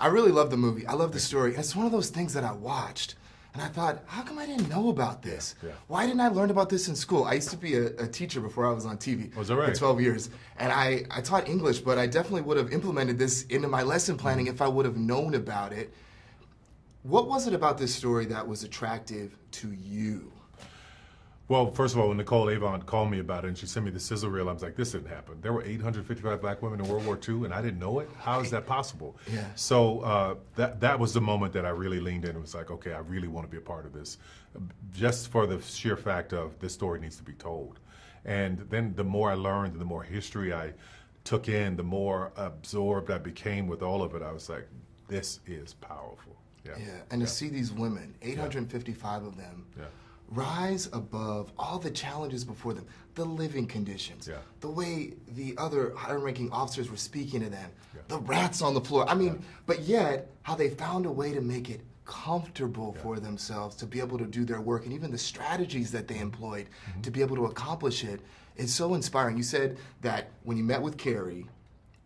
I really love the movie. I love the story. And it's one of those things that I watched, and I thought, how come I didn't know about this? Yeah. Why didn't I learn about this in school? I used to be a teacher before I was on TV Was that right? for 12 years. And I taught English, but I definitely would have implemented this into my lesson planning if I would have known about it. What was it about this story that was attractive to you? Well, first of all, when Nicole Avon called me about it and she sent me the sizzle reel, I was like, this didn't happen. There were 855 black women in World War II, and I didn't know it? How is that possible? Yeah. So that was the moment that I really leaned in and was like, okay, I really want to be a part of this, just for the sheer fact of this story needs to be told. And then the more I learned, the more history I took in, the more absorbed I became with all of it, I was like, this is powerful. Yeah. And to see these women, 855 of them, rise above all the challenges before them, the living conditions, the way the other higher-ranking officers were speaking to them, the rats on the floor. I mean, but yet, how they found a way to make it comfortable for themselves to be able to do their work, and even the strategies that they employed to be able to accomplish it is so inspiring. You said that when you met with Carrie,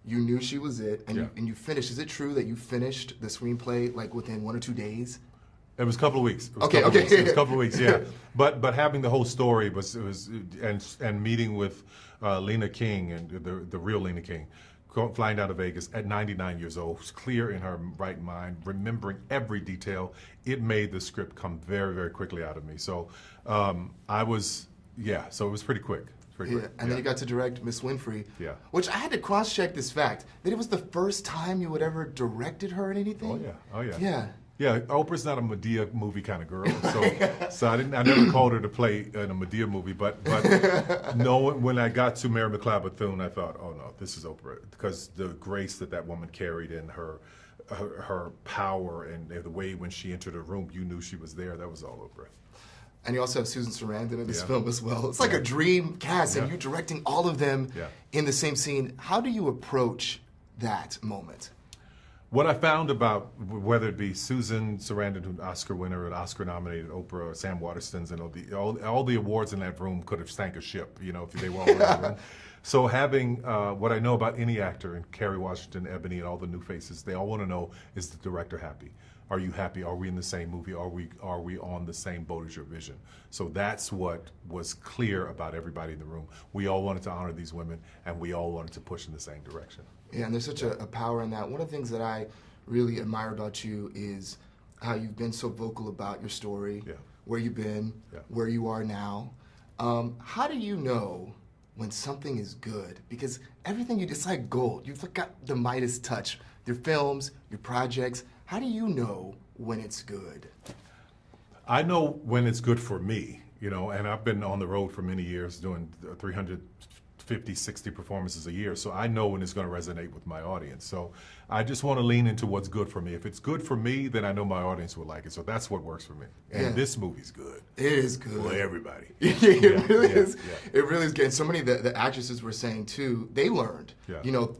you knew she was it, and you finished. Is it true that you finished the screenplay like within 1 or 2 days? It was a couple of weeks. It was Okay. It was a couple of weeks, yeah. But having the whole story was and meeting with Lena King and the real Lena King, flying down to Vegas at 99 years old, was clear in her right mind, remembering every detail. It made the script come very, very quickly out of me. So so it was pretty quick. And then you got to direct Miss Winfrey, which I had to cross-check this fact, that it was the first time you had ever directed her in anything? Oh yeah. Yeah. Yeah, Oprah's not a Medea movie kind of girl, so I never called her to play in a Medea movie. But when I got to Mary McLeod Bethune, I thought, oh no, this is Oprah, because the grace that woman carried and her power and the way when she entered a room, you knew she was there. That was all Oprah. And you also have Susan Sarandon in this film as well. It's like a dream cast, and you directing all of them in the same scene. How do you approach that moment? What I found about whether it be Susan Sarandon, who's an Oscar winner, an Oscar-nominated Oprah, or Sam Waterston's, and all the awards in that room could have sank a ship, if they were all in that room. So having what I know about any actor, and Kerry Washington, Ebony, and all the new faces, they all want to know, is the director happy? Are you happy? Are we in the same movie? Are we on the same boat as your vision? So that's what was clear about everybody in the room. We all wanted to honor these women, and we all wanted to push in the same direction. Yeah, and there's such a power in that. One of the things that I really admire about you is how you've been so vocal about your story, where you've been, where you are now. How do you know when something is good? Because everything it's like gold. You've got the Midas touch. Your films, your projects. How do you know when it's good? I know when it's good for me, and I've been on the road for many years doing 350, 60 performances a year, so I know when it's going to resonate with my audience. So I just want to lean into what's good for me. If it's good for me, then I know my audience will like it. So that's what works for me. And this movie's good. It is good. For everybody. It really is. It really is good. And so many of the actresses were saying, too, they learned,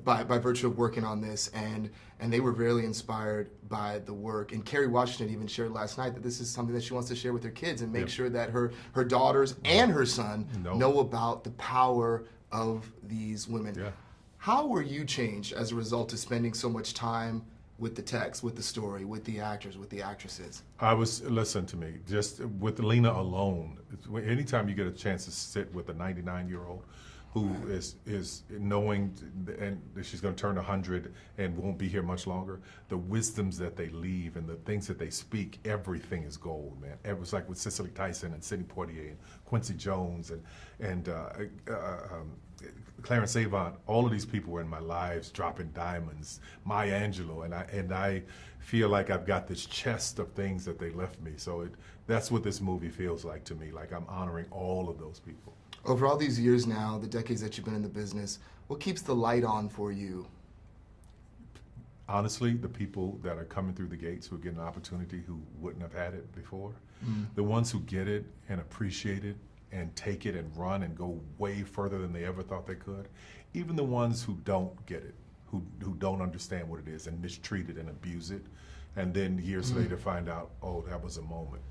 by virtue of working on this, and they were really inspired by the work. And Kerry Washington even shared last night that this is something that she wants to share with her kids and make sure that her daughters and her son know about the power of these women. How were you changed as a result of spending so much time with the text, with the story, with the actors, with the actresses? Listen to me, just with Lena alone, anytime you get a chance to sit with a 99-year-old who is knowing, and she's going to turn 100 and won't be here much longer, the wisdoms that they leave and the things that they speak, everything is gold, man. It was like with Cicely Tyson and Sidney Poitier and Quincy Jones and Clarence Avant. All of these people were in my lives, dropping diamonds. Maya Angelou, and I feel like I've got this chest of things that they left me. So that's what this movie feels like to me. Like I'm honoring all of those people. Over all these years now, the decades that you've been in the business, what keeps the light on for you? Honestly, the people that are coming through the gates who get an opportunity who wouldn't have had it before, the ones who get it and appreciate it and take it and run and go way further than they ever thought they could, even the ones who don't get it, who don't understand what it is and mistreat it and abuse it, and then years later find out, oh, that was a moment.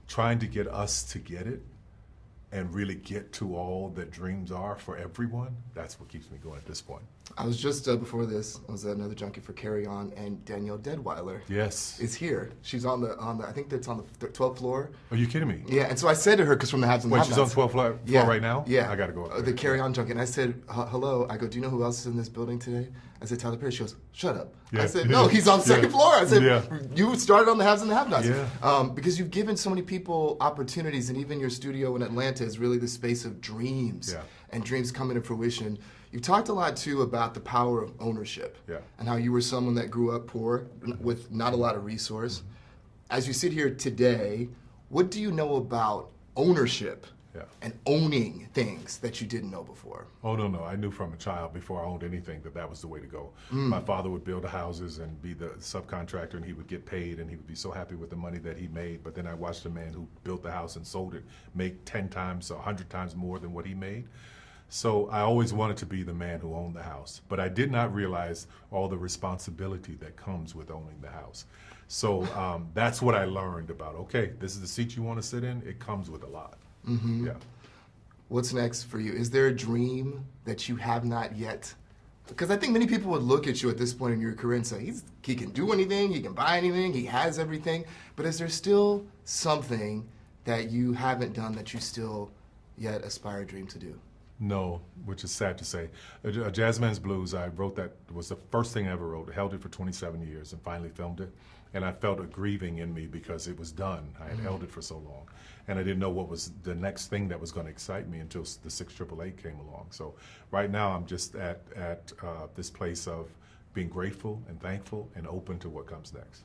Trying to get us to get it and really get to all that dreams are for everyone, that's what keeps me going at this point. I was just, before this, I was at another junkie for Carry On, and Danielle Deadweiler Yes. is here. She's on the, I think that's on the 12th floor. Are you kidding me? Yeah, and so I said to her, because from the Haves and the Wait, she's on Have-Nots. 12th floor Yeah, right now? Yeah. I got to go up there. The Carry On junkie. And I said, hello. I go, do you know who else is in this building today? I said, Tyler Perry. She goes, shut up. Yeah. I said, no, he's on the second floor. I said, Yeah. you started on the Haves and the Have-Nots. Yeah. Because you've given so many people opportunities, and even your studio in Atlanta is really the space of dreams. Yeah. And dreams coming to fruition. You've talked a lot, too, about the power of ownership. Yeah. And how you were someone that grew up poor with not a lot of resource. As you sit here today, what do you know about ownership and owning things that you didn't know before? Oh, no. I knew from a child, before I owned anything, that was the way to go. My father would build the houses and be the subcontractor, and he would get paid, and he would be so happy with the money that he made. But then I watched a man who built the house and sold it make 10 times, 100 times more than what he made. So I always wanted to be the man who owned the house, but I did not realize all the responsibility that comes with owning the house. So that's what I learned about, okay, this is the seat you want to sit in, it comes with a lot. Mm-hmm. Yeah. What's next for you? Is there a dream that you have not yet? Because I think many people would look at you at this point in your career and say, he can do anything, he can buy anything, he has everything, but is there still something that you haven't done that you still yet aspire, dream to do? No, which is sad to say. A Jazz Man's Blues, I wrote that, was the first thing I ever wrote. I held it for 27 years and finally filmed it. And I felt a grieving in me because it was done. I had held it for so long. And I didn't know what was the next thing that was going to excite me until the 688 came along. So right now I'm just at this place of being grateful and thankful and open to what comes next.